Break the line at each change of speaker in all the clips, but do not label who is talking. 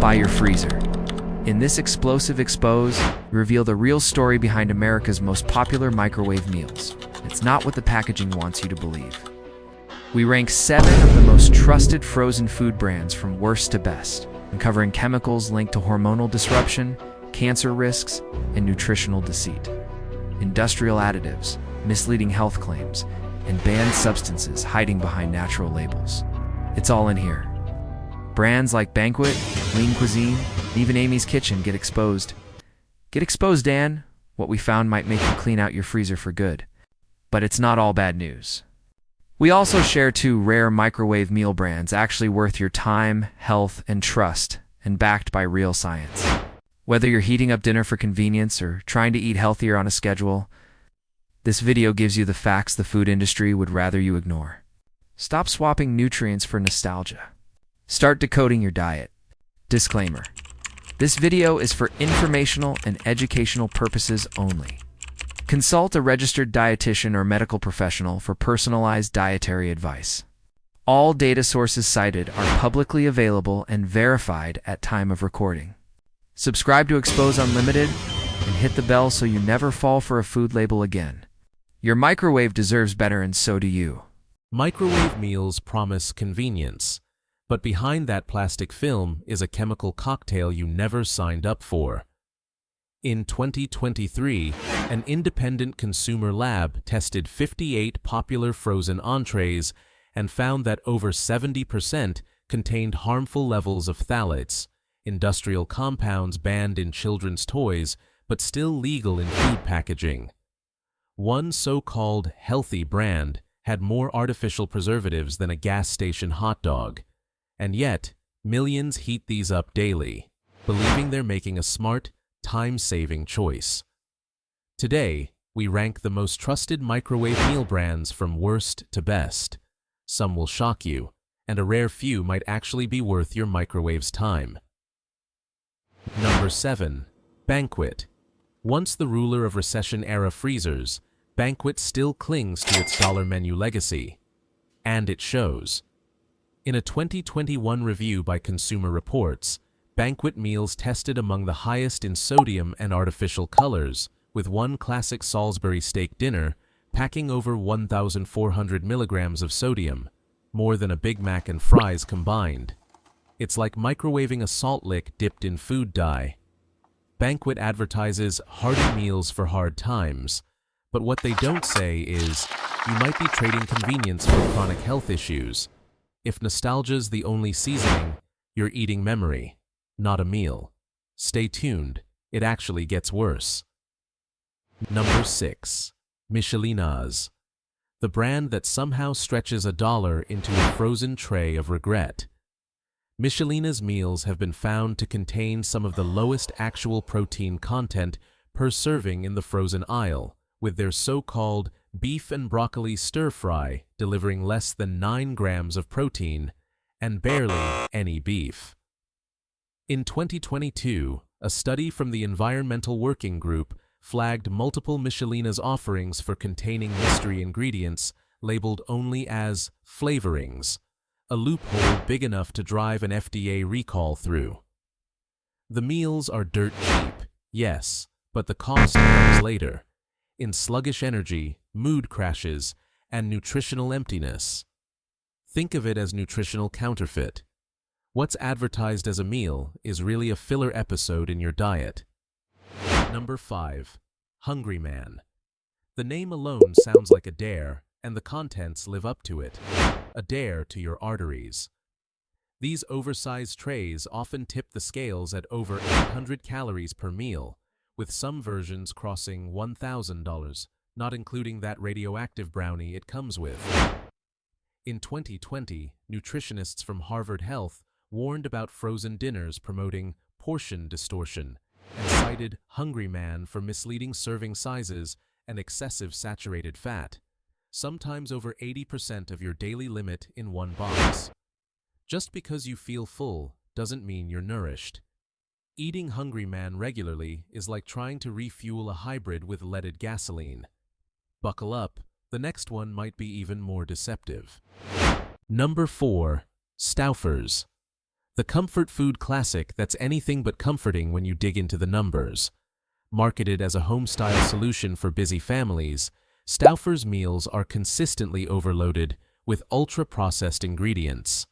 by your freezer. In this explosive expose, we reveal the real story behind America's most popular microwave meals. It's not what the packaging wants you to believe. We rank 7 of the most trusted frozen food brands from worst to best, uncovering chemicals linked to hormonal disruption, cancer risks, and nutritional deceit. Industrial additives, misleading health claims, and banned substances hiding behind natural labels. It's all in here. Brands like Banquet, Lean Cuisine, even Amy's Kitchen get exposed. Get exposed, Dan. What we found might make you clean out your freezer for good. But it's not all bad news. We also share 2 rare microwave meal brands actually worth your time, health, and trust, and backed by real science. Whether you're heating up dinner for convenience or trying to eat healthier on a schedule, this video gives you the facts the food industry would rather you ignore. Stop swapping nutrients for nostalgia. Start decoding your diet. Disclaimer: this video is for informational and educational purposes only. Consult a registered dietitian or medical professional for personalized dietary advice. All data sources cited are publicly available and verified at time of recording. Subscribe to Expose Unlimited and hit the bell so you never fall for a food label again. Your microwave deserves better, and so do you.
Microwave meals promise convenience, but behind that plastic film is a chemical cocktail you never signed up for. In 2023, an independent consumer lab tested 58 popular frozen entrees and found that over 70% contained harmful levels of phthalates, industrial compounds banned in children's toys but still legal in food packaging. One so-called healthy brand had more artificial preservatives than a gas station hot dog. And yet, millions heat these up daily, believing they're making a smart, time-saving choice. Today, we rank the most trusted microwave meal brands from worst to best. Some will shock you, and a rare few might actually be worth your microwave's time. Number 7. Banquet. Once the ruler of recession-era freezers, Banquet still clings to its dollar menu legacy. And it shows. In a 2021 review by Consumer Reports, Banquet meals tested among the highest in sodium and artificial colors, with one classic Salisbury steak dinner packing over 1,400 milligrams of sodium, more than a Big Mac and fries combined. It's like microwaving a salt lick dipped in food dye. Banquet advertises hearty meals for hard times, but what they don't say is, you might be trading convenience for chronic health issues. If nostalgia's the only seasoning, you're eating memory, not a meal. Stay tuned, it actually gets worse. Number 6. Michelina's. The brand that somehow stretches $1 into a frozen tray of regret. Michelina's meals have been found to contain some of the lowest actual protein content per serving in the frozen aisle, with their so-called beef and broccoli stir-fry delivering less than 9 grams of protein and barely any beef. In 2022, a study from the Environmental Working Group flagged multiple Michelina's offerings for containing mystery ingredients labeled only as flavorings, a loophole big enough to drive an FDA recall through. The meals are dirt cheap, yes, but the cost comes later, in sluggish energy, mood crashes, and nutritional emptiness. Think of it as nutritional counterfeit. What's advertised as a meal is really a filler episode in your diet. Number 5. Hungry Man. The name alone sounds like a dare, and the contents live up to it. A dare to your arteries. These oversized trays often tip the scales at over 800 calories per meal, with some versions crossing $1,000, not including that radioactive brownie it comes with. In 2020, nutritionists from Harvard Health warned about frozen dinners promoting portion distortion and cited Hungry Man for misleading serving sizes and excessive saturated fat, sometimes over 80% of your daily limit in one box. Just because you feel full doesn't mean you're nourished. Eating Hungry Man regularly is like trying to refuel a hybrid with leaded gasoline. Buckle up, the next one might be even more deceptive. Number 4. Stouffer's. The comfort food classic that's anything but comforting when you dig into the numbers. Marketed as a home-style solution for busy families, Stauffer's meals are consistently overloaded with ultra-processed ingredients.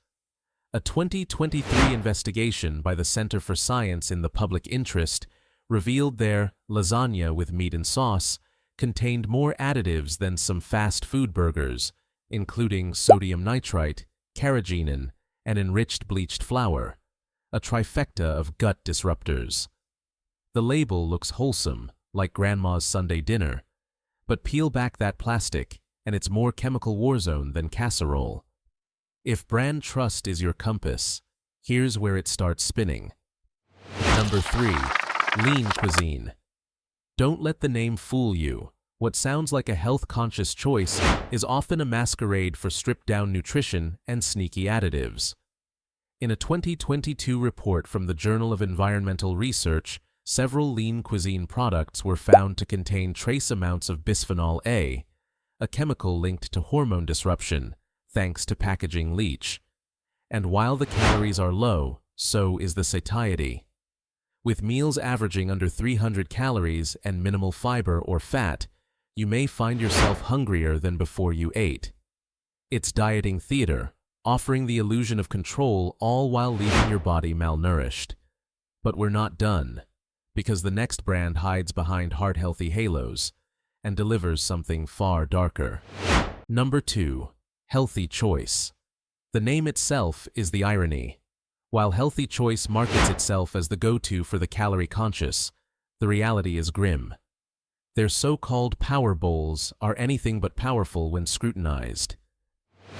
A 2023 investigation by the Center for Science in the Public Interest revealed their lasagna with meat and sauce contained more additives than some fast food burgers, including sodium nitrite, carrageenan, and enriched bleached flour, a trifecta of gut disruptors. The label looks wholesome, like grandma's Sunday dinner, but peel back that plastic, and it's more chemical war zone than casserole. If brand trust is your compass, here's where it starts spinning. Number 3. Lean cuisine. Don't let the name fool you. What sounds like a health-conscious choice is often a masquerade for stripped-down nutrition and sneaky additives. In a 2022 report from the Journal of Environmental Research, several lean cuisine products were found to contain trace amounts of bisphenol A, a chemical linked to hormone disruption, thanks to packaging leach. And while the calories are low, so is the satiety. With meals averaging under 300 calories and minimal fiber or fat, you may find yourself hungrier than before you ate. It's dieting theater, offering the illusion of control all while leaving your body malnourished. But we're not done, because the next brand hides behind heart-healthy halos and delivers something far darker. Number 2. Healthy Choice. The name itself is the irony. While Healthy Choice markets itself as the go-to for the calorie-conscious, the reality is grim. Their so-called power bowls are anything but powerful when scrutinized.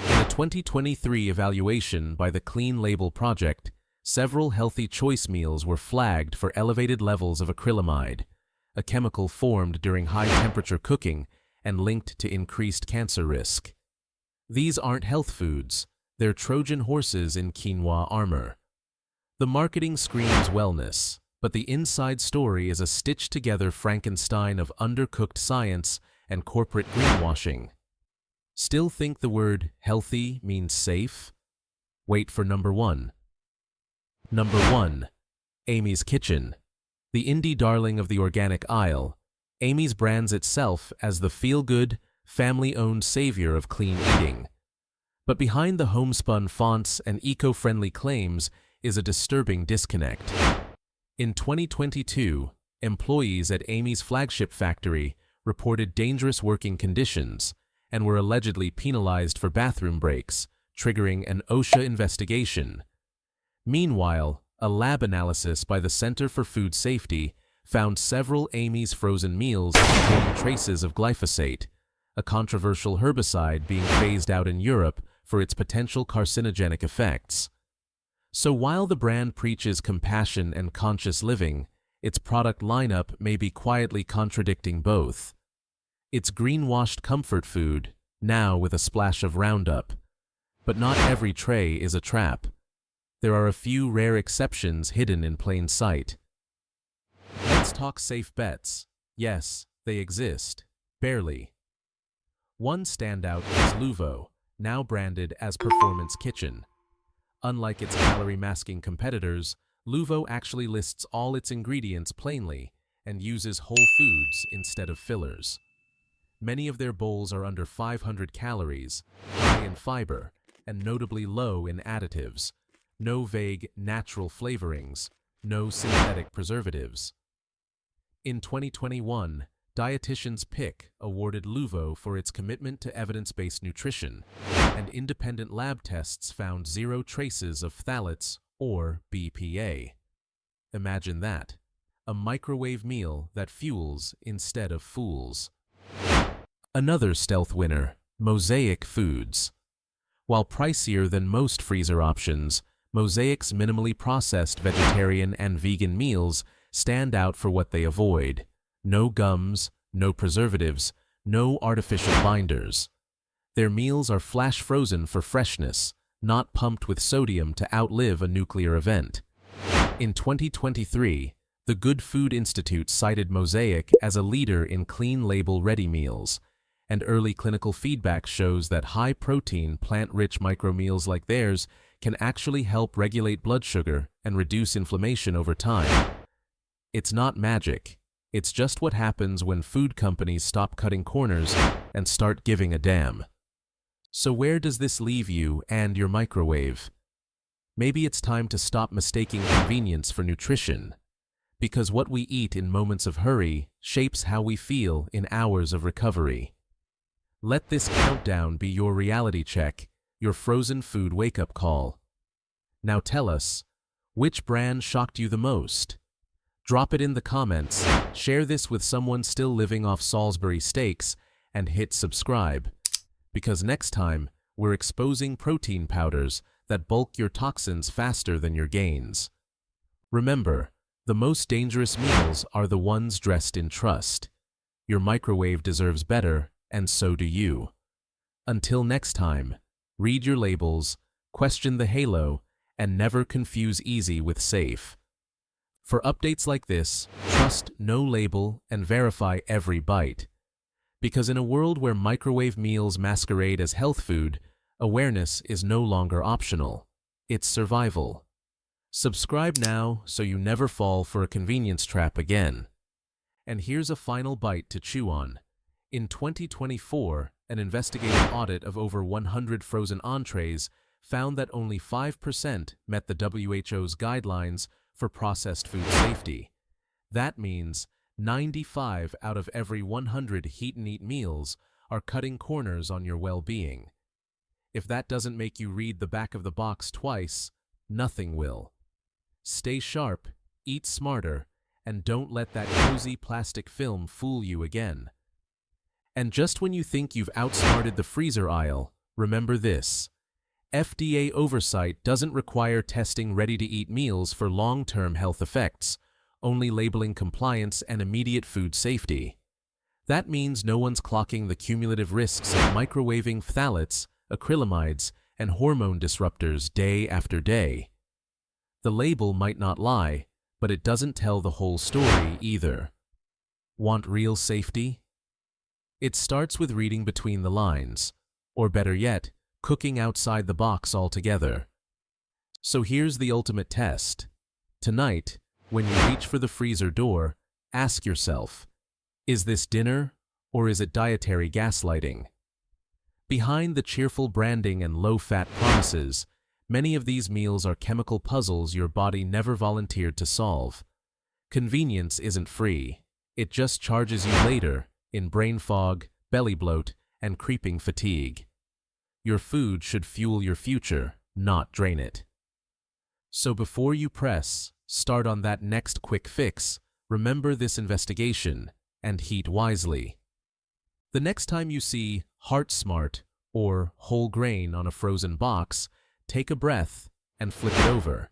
In a 2023 evaluation by the Clean Label Project, several Healthy Choice meals were flagged for elevated levels of acrylamide, a chemical formed during high-temperature cooking and linked to increased cancer risk. These aren't health foods, they're Trojan horses in quinoa armor. The marketing screams wellness, but the inside story is a stitched-together Frankenstein of undercooked science and corporate greenwashing. Still think the word healthy means safe? Wait for number 1. Number 1. Amy's Kitchen. The indie darling of the organic aisle, Amy's brands itself as the feel-good, family-owned savior of clean eating. But behind the homespun fonts and eco-friendly claims is a disturbing disconnect. In 2022, employees at Amy's flagship factory reported dangerous working conditions and were allegedly penalized for bathroom breaks, triggering an OSHA investigation. Meanwhile, a lab analysis by the Center for Food Safety found several Amy's frozen meals containing traces of glyphosate, a controversial herbicide being phased out in Europe for its potential carcinogenic effects. So while the brand preaches compassion and conscious living, its product lineup may be quietly contradicting both. It's greenwashed comfort food, now with a splash of Roundup. But not every tray is a trap. There are a few rare exceptions hidden in plain sight. Let's talk safe bets. Yes, they exist. Barely. One standout is Luvo, now branded as Performance Kitchen. Unlike its calorie-masking competitors, Luvo actually lists all its ingredients plainly and uses whole foods instead of fillers. Many of their bowls are under 500 calories, high in fiber, and notably low in additives. No vague, natural flavorings, no synthetic preservatives. In 2021, Dietitian's Pick awarded Luvo for its commitment to evidence-based nutrition, and independent lab tests found 0 traces of phthalates or BPA. Imagine that. A microwave meal that fuels instead of fools. Another stealth winner, Mosaic Foods. While pricier than most freezer options, Mosaic's minimally processed vegetarian and vegan meals stand out for what they avoid. No gums, no preservatives, no artificial binders. Their meals are flash frozen for freshness, not pumped with sodium to outlive a nuclear event. In 2023, the Good Food Institute cited Mosaic as a leader in clean label ready meals, and early clinical feedback shows that high-protein, plant-rich micromeals like theirs can actually help regulate blood sugar and reduce inflammation over time. It's not magic. It's just what happens when food companies stop cutting corners and start giving a damn. So where does this leave you and your microwave? Maybe it's time to stop mistaking convenience for nutrition, because what we eat in moments of hurry shapes how we feel in hours of recovery. Let this countdown be your reality check, your frozen food wake-up call. Now tell us, which brand shocked you the most? Drop it in the comments, share this with someone still living off Salisbury steaks, and hit subscribe. Because next time, we're exposing protein powders that bulk your toxins faster than your gains. Remember, the most dangerous meals are the ones dressed in trust. Your microwave deserves better, and so do you. Until next time, read your labels, question the halo, and never confuse easy with safe. For updates like this, trust no label and verify every bite. Because in a world where microwave meals masquerade as health food, awareness is no longer optional. It's survival. Subscribe now so you never fall for a convenience trap again. And here's a final bite to chew on. In 2024, an investigative audit of over 100 frozen entrees found that only 5% met the WHO's guidelines for processed food safety. That means 95 out of every 100 heat-and-eat meals are cutting corners on your well-being. If that doesn't make you read the back of the box twice, nothing will. Stay sharp, eat smarter, and don't let that cozy plastic film fool you again. And just when you think you've outsmarted the freezer aisle, remember this. FDA oversight doesn't require testing ready-to-eat meals for long-term health effects, only labeling compliance and immediate food safety. That means no one's clocking the cumulative risks of microwaving phthalates, acrylamides, and hormone disruptors day after day. The label might not lie, but it doesn't tell the whole story either. Want real safety? It starts with reading between the lines, or better yet, cooking outside the box altogether. So here's the ultimate test. Tonight, when you reach for the freezer door, ask yourself, is this dinner or is it dietary gaslighting? Behind the cheerful branding and low-fat promises, many of these meals are chemical puzzles your body never volunteered to solve. Convenience isn't free. It just charges you later in brain fog, belly bloat, and creeping fatigue. Your food should fuel your future, not drain it. So before you start on that next quick fix, remember this investigation and heat wisely. The next time you see Heart Smart or whole grain on a frozen box, take a breath and flip it over.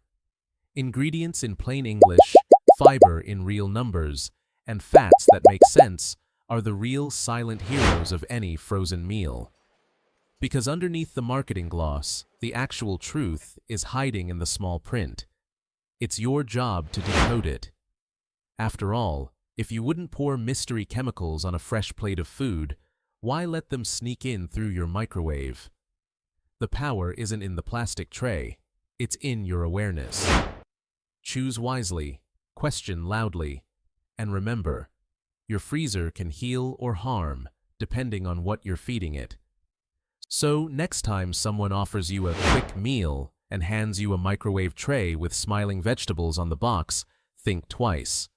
Ingredients in plain English, fiber in real numbers, and fats that make sense are the real silent heroes of any frozen meal. Because underneath the marketing gloss, the actual truth is hiding in the small print. It's your job to decode it. After all, if you wouldn't pour mystery chemicals on a fresh plate of food, why let them sneak in through your microwave? The power isn't in the plastic tray, it's in your awareness. Choose wisely, question loudly, and remember, your freezer can heal or harm depending on what you're feeding it. So next time someone offers you a quick meal and hands you a microwave tray with smiling vegetables on the box, think twice.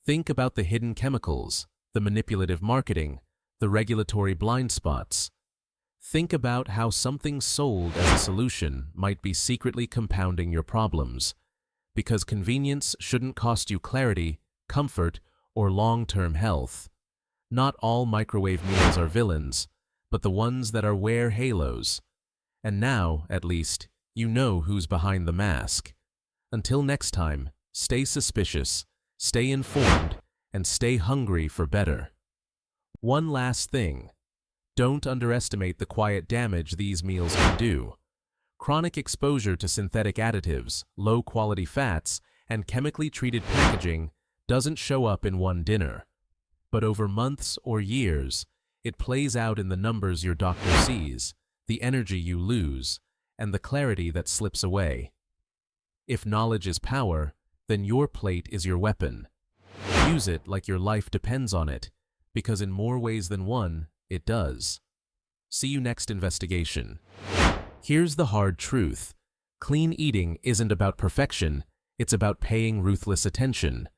Think about the hidden chemicals, the manipulative marketing, the regulatory blind spots. Think about how something sold as a solution might be secretly compounding your problems. Because convenience shouldn't cost you clarity, comfort, or long-term health. Not all microwave meals are villains, but the ones that are wear halos. And now, at least, you know who's behind the mask. Until next time, stay suspicious, stay informed, and stay hungry for better. One last thing. Don't underestimate the quiet damage these meals can do. Chronic exposure to synthetic additives, low-quality fats, and chemically treated packaging doesn't show up in one dinner. But over months or years, it plays out in the numbers your doctor sees, the energy you lose, and the clarity that slips away. If knowledge is power, then your plate is your weapon. Use it like your life depends on it, because in more ways than one, it does. See you next investigation. Here's the hard truth. Clean eating isn't about perfection, it's about paying ruthless attention.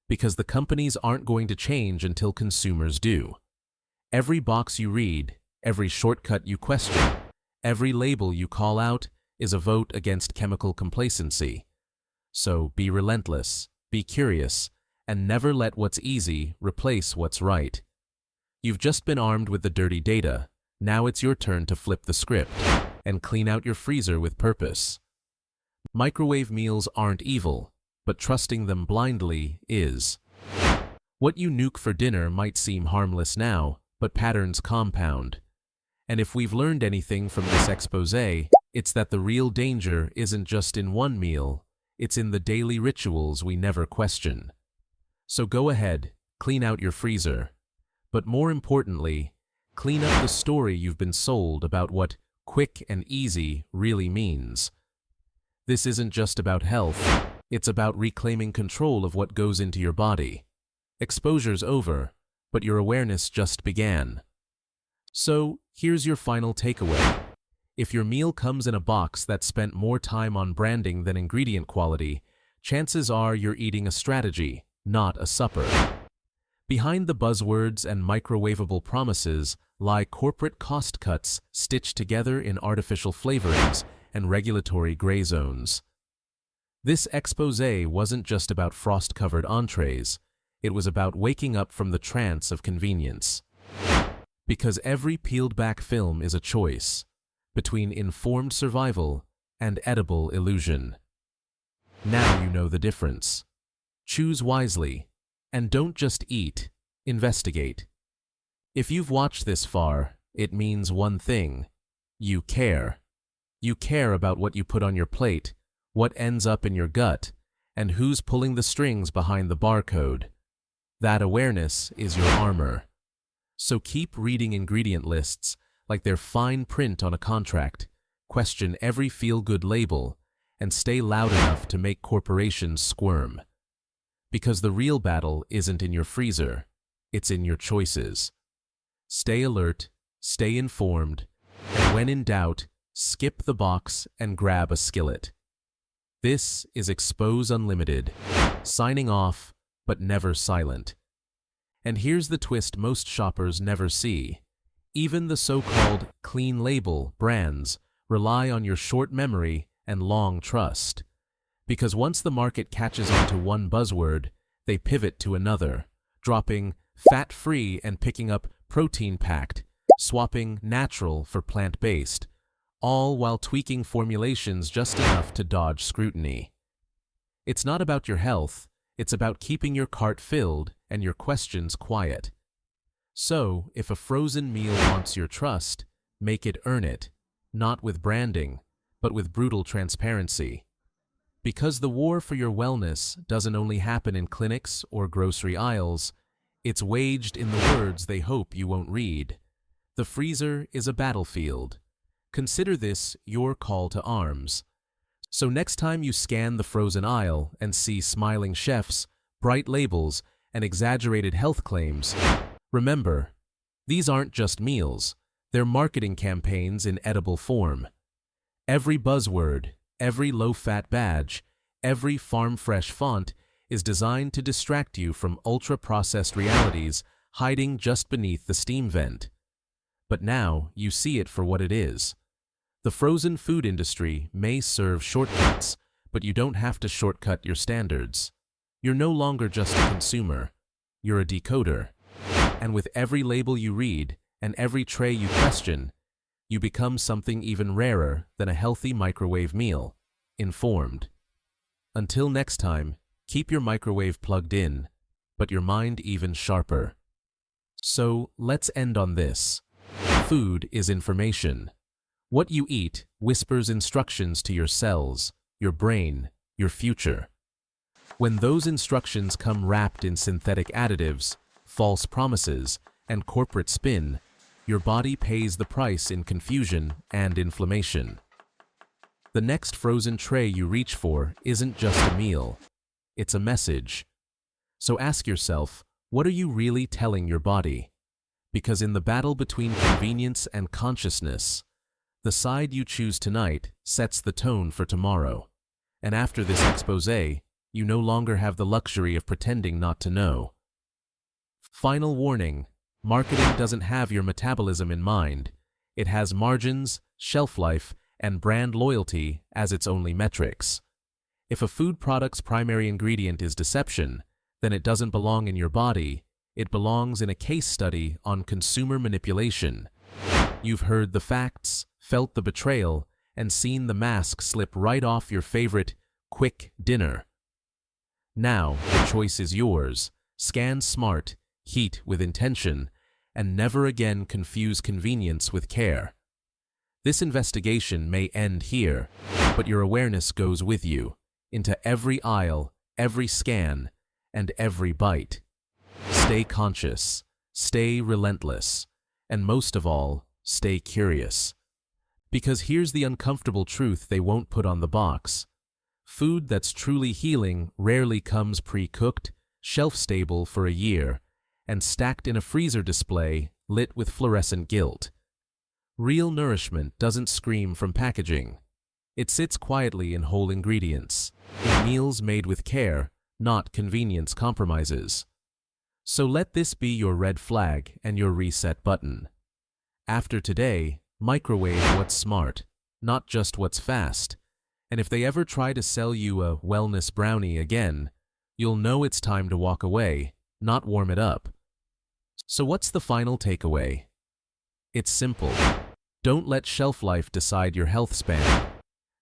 Because the companies aren't going to change until consumers do. Every box you read, every shortcut you question, every label you call out is a vote against chemical complacency. So be relentless, be curious, and never let what's easy replace what's right. You've just been armed with the dirty data. Now it's your turn to flip the script and clean out your freezer with purpose. Microwave meals aren't evil, but trusting them blindly is. What you nuke for dinner might seem harmless now, but patterns compound. And if we've learned anything from this exposé, it's that the real danger isn't just in one meal, it's in the daily rituals we never question. So go ahead, clean out your freezer. But more importantly, clean up the story you've been sold about what quick and easy really means. This isn't just about health, it's about reclaiming control of what goes into your body. Exposure's over, but your awareness just began. So, here's your final takeaway. If your meal comes in a box that spent more time on branding than ingredient quality, chances are you're eating a strategy, not a supper. Behind the buzzwords and microwavable promises lie corporate cost cuts stitched together in artificial flavorings and regulatory gray zones. This exposé wasn't just about frost-covered entrees, it was about waking up from the trance of convenience. Because every peeled-back film is a choice between informed survival and edible illusion. Now you know the difference. Choose wisely, and don't just eat, investigate. If you've watched this far, it means one thing. You care. You care about what you put on your plate, what ends up in your gut, and who's pulling the strings behind the barcode. That awareness is your armor. So keep reading ingredient lists like they're fine print on a contract, question every feel-good label, and stay loud enough to make corporations squirm. Because the real battle isn't in your freezer, it's in your choices. Stay alert, stay informed, and when in doubt, skip the box and grab a skillet. This is Expose Unlimited, signing off, but never silent. And here's the twist most shoppers never see. Even the so-called clean label brands rely on your short memory and long trust. Because once the market catches on to one buzzword, they pivot to another, dropping fat-free and picking up protein-packed, swapping natural for plant-based, all while tweaking formulations just enough to dodge scrutiny. It's not about your health, it's about keeping your cart filled and your questions quiet. So, if a frozen meal wants your trust, make it earn it, not with branding, but with brutal transparency. Because the war for your wellness doesn't only happen in clinics or grocery aisles, it's waged in the words they hope you won't read. The freezer is a battlefield. Consider this your call to arms. So next time you scan the frozen aisle and see smiling chefs, bright labels, and exaggerated health claims, remember, these aren't just meals, they're marketing campaigns in edible form. Every buzzword, every low-fat badge, every farm-fresh font is designed to distract you from ultra-processed realities hiding just beneath the steam vent. But now you see it for what it is. The frozen food industry may serve shortcuts, but you don't have to shortcut your standards. You're no longer just a consumer, you're a decoder. And with every label you read and every tray you question, you become something even rarer than a healthy microwave meal, informed. Until next time, keep your microwave plugged in, but your mind even sharper. So let's end on this. Food is information. What you eat whispers instructions to your cells, your brain, your future. When those instructions come wrapped in synthetic additives, false promises, and corporate spin, your body pays the price in confusion and inflammation. The next frozen tray you reach for isn't just a meal, it's a message. So ask yourself, what are you really telling your body? Because in the battle between convenience and consciousness, the side you choose tonight sets the tone for tomorrow. And after this exposé, you no longer have the luxury of pretending not to know. Final warning, marketing doesn't have your metabolism in mind. It has margins, shelf life, and brand loyalty as its only metrics. If a food product's primary ingredient is deception, then it doesn't belong in your body, it belongs in a case study on consumer manipulation. You've heard the facts, felt the betrayal, and seen the mask slip right off your favorite quick dinner. Now, the choice is yours. Scan smart, heat with intention, and never again confuse convenience with care. This investigation may end here, but your awareness goes with you, into every aisle, every scan, and every bite. Stay conscious, stay relentless, and most of all, stay curious. Because here's the uncomfortable truth they won't put on the box. Food that's truly healing rarely comes pre-cooked, shelf-stable for a year, and stacked in a freezer display lit with fluorescent guilt. Real nourishment doesn't scream from packaging. It sits quietly in whole ingredients, in meals made with care, not convenience compromises. So let this be your red flag and your reset button. After today, microwave what's smart, not just what's fast. And if they ever try to sell you a wellness brownie again, you'll know it's time to walk away, not warm it up. So what's the final takeaway? It's simple. Don't let shelf life decide your health span.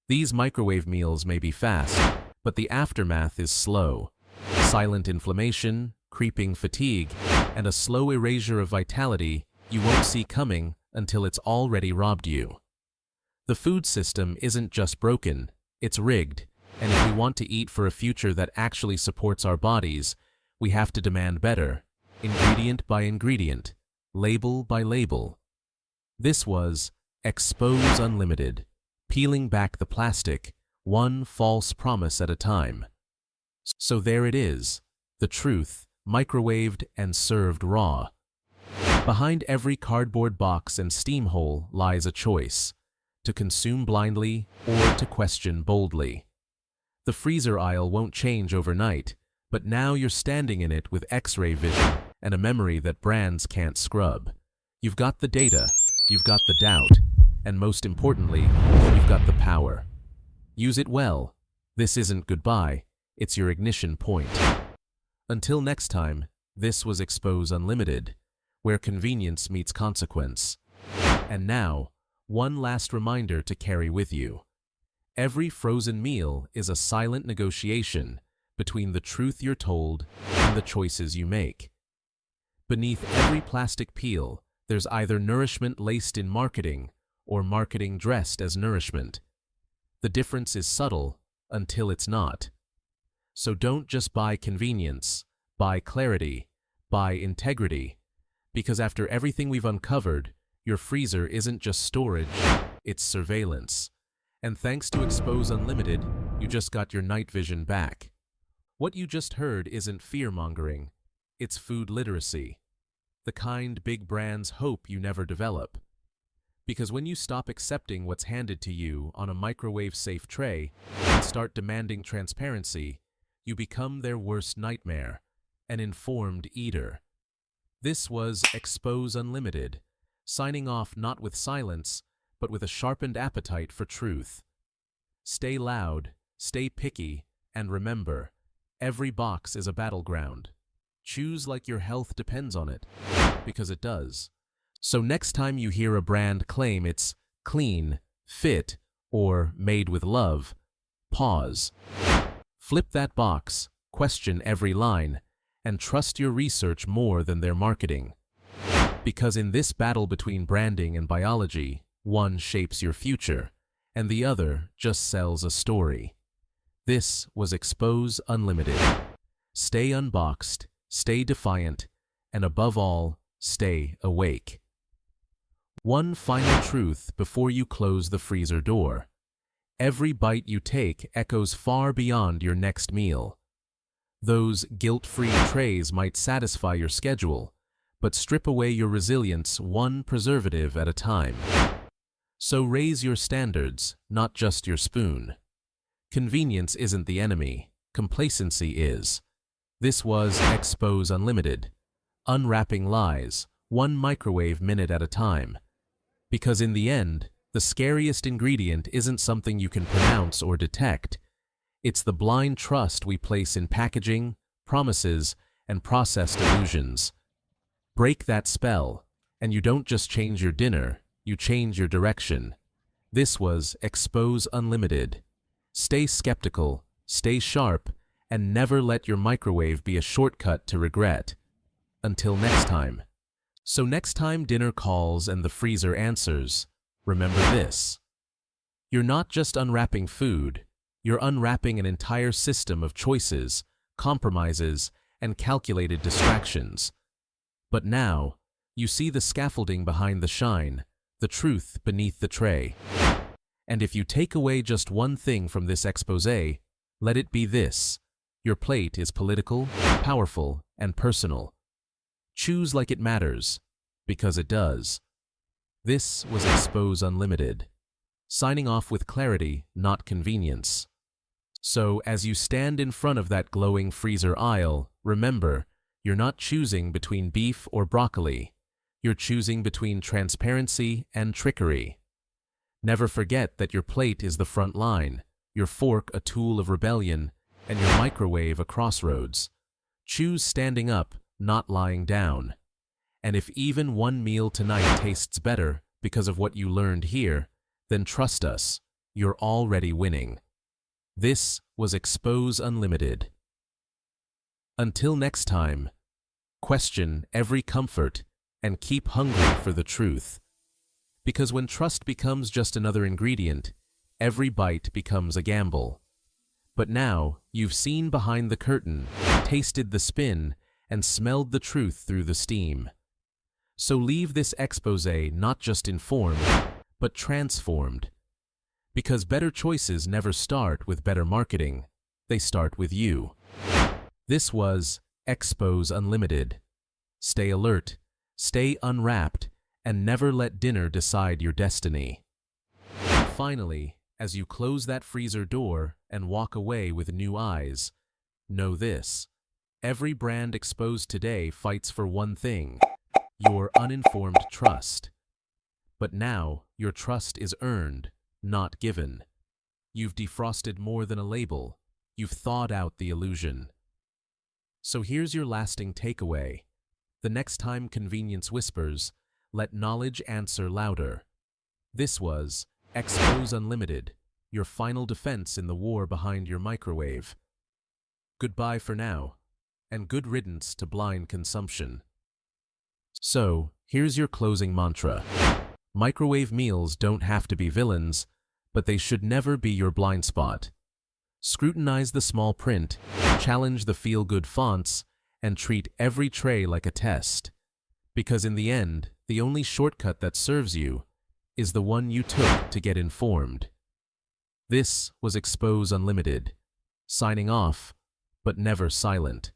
These microwave meals may be fast, but the aftermath is slow. Silent inflammation, creeping fatigue, and a slow erasure of vitality you won't see coming until it's already robbed you. The food system isn't just broken, it's rigged, and if we want to eat for a future that actually supports our bodies, we have to demand better, ingredient by ingredient, label by label. This was Expose Unlimited, peeling back the plastic, one false promise at a time. So there it is, the truth, microwaved and served raw. Behind every cardboard box and steam hole lies a choice, to consume blindly or to question boldly. The freezer aisle won't change overnight, but now you're standing in it with X-ray vision and a memory that brands can't scrub. You've got the data, you've got the doubt, and most importantly, you've got the power. Use it well. This isn't goodbye, it's your ignition point. Until next time, this was Expose Unlimited, where convenience meets consequence. And now, one last reminder to carry with you. Every frozen meal is a silent negotiation between the truth you're told and the choices you make. Beneath every plastic peel, there's either nourishment laced in marketing or marketing dressed as nourishment. The difference is subtle until it's not. So don't just buy convenience, buy clarity, buy integrity, because after everything we've uncovered, your freezer isn't just storage, it's surveillance. And thanks to Expose Unlimited, you just got your night vision back. What you just heard isn't fear-mongering, it's food literacy. The kind big brands hope you never develop. Because when you stop accepting what's handed to you on a microwave-safe tray and start demanding transparency, you become their worst nightmare, an informed eater. This was Expose Unlimited, signing off not with silence, but with a sharpened appetite for truth. Stay loud, stay picky, and remember, every box is a battleground. Choose like your health depends on it, because it does. So next time you hear a brand claim it's clean, fit, or made with love, pause. Flip that box, question every line, and trust your research more than their marketing. Because in this battle between branding and biology, one shapes your future, and the other just sells a story. This was Expose Unlimited. Stay unboxed, stay defiant, and above all, stay awake. One final truth before you close the freezer door. Every bite you take echoes far beyond your next meal. Those guilt-free trays might satisfy your schedule, but strip away your resilience one preservative at a time. So raise your standards, not just your spoon. Convenience isn't the enemy, complacency is. This was Expose Unlimited, unwrapping lies, one microwave minute at a time. Because in the end, the scariest ingredient isn't something you can pronounce or detect. It's the blind trust we place in packaging, promises, and processed illusions. Break that spell, and you don't just change your dinner, you change your direction. This was Expose Unlimited. Stay skeptical, stay sharp, and never let your microwave be a shortcut to regret. Until next time. So next time dinner calls and the freezer answers, remember this. You're not just unwrapping food, you're unwrapping an entire system of choices, compromises, and calculated distractions. But now, you see the scaffolding behind the shine, the truth beneath the tray. And if you take away just one thing from this exposé, let it be this. Your plate is political, powerful, and personal. Choose like it matters, because it does. This was Expose Unlimited. Signing off with clarity, not convenience. So, as you stand in front of that glowing freezer aisle, remember, you're not choosing between beef or broccoli. You're choosing between transparency and trickery. Never forget that your plate is the front line, your fork a tool of rebellion, and your microwave a crossroads. Choose standing up, not lying down. And if even one meal tonight tastes better because of what you learned here, then trust us, you're already winning. This was Expose Unlimited. Until next time, question every comfort and keep hungry for the truth. Because when trust becomes just another ingredient, every bite becomes a gamble. But now, you've seen behind the curtain, tasted the spin, and smelled the truth through the steam. So leave this exposé not just informed, but transformed. Because better choices never start with better marketing, they start with you. This was Expose Unlimited. Stay alert, stay unwrapped, and never let dinner decide your destiny. And finally, as you close that freezer door and walk away with new eyes, know this. Every brand exposed today fights for one thing, your uninformed trust. But now, your trust is earned, not given. You've defrosted more than a label. You've thawed out the illusion. So here's your lasting takeaway. The next time convenience whispers, let knowledge answer louder. This was Expose Unlimited, your final defense in the war behind your microwave. Goodbye for now, and good riddance to blind consumption. So, here's your closing mantra. Microwave meals don't have to be villains, but they should never be your blind spot. Scrutinize the small print, challenge the feel-good fonts, and treat every tray like a test. Because in the end, the only shortcut that serves you is the one you took to get informed. This was Expose Unlimited. Signing off, but never silent.